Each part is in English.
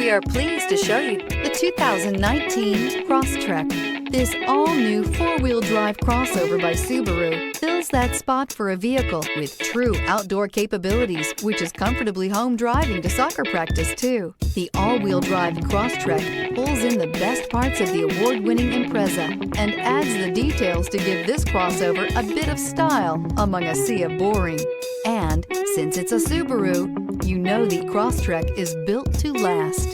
We are pleased to show you the 2019 Crosstrek. This all-new four-wheel drive crossover by Subaru fills that spot for a vehicle with true outdoor capabilities, which is comfortably home driving to soccer practice too. The all-wheel drive Crosstrek pulls in the best parts of the award-winning Impreza and adds the details to give this crossover a bit of style among a sea of boring. And since it's a Subaru, you know the Crosstrek is built to last.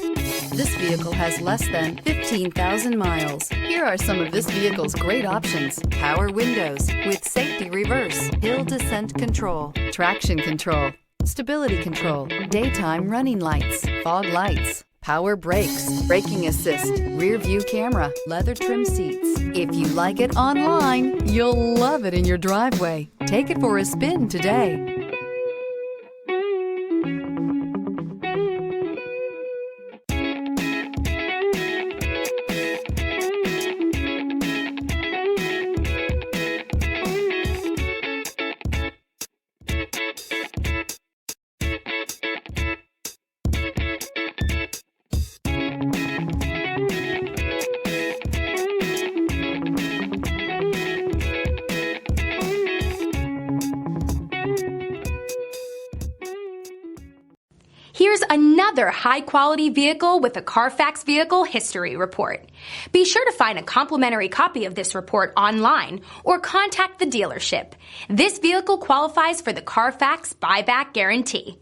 This vehicle has less than 15,000 miles. Here are some of this vehicle's great options: power windows with safety reverse, hill descent control, traction control, stability control, daytime running lights, fog lights, power brakes, braking assist, rear view camera, leather trim seats. If you like it online, you'll love it in your driveway. Take it for a spin today. Here's another high-quality vehicle with a Carfax Vehicle History Report. Be sure to find a complimentary copy of this report online or contact the dealership. This vehicle qualifies for the Carfax Buyback Guarantee.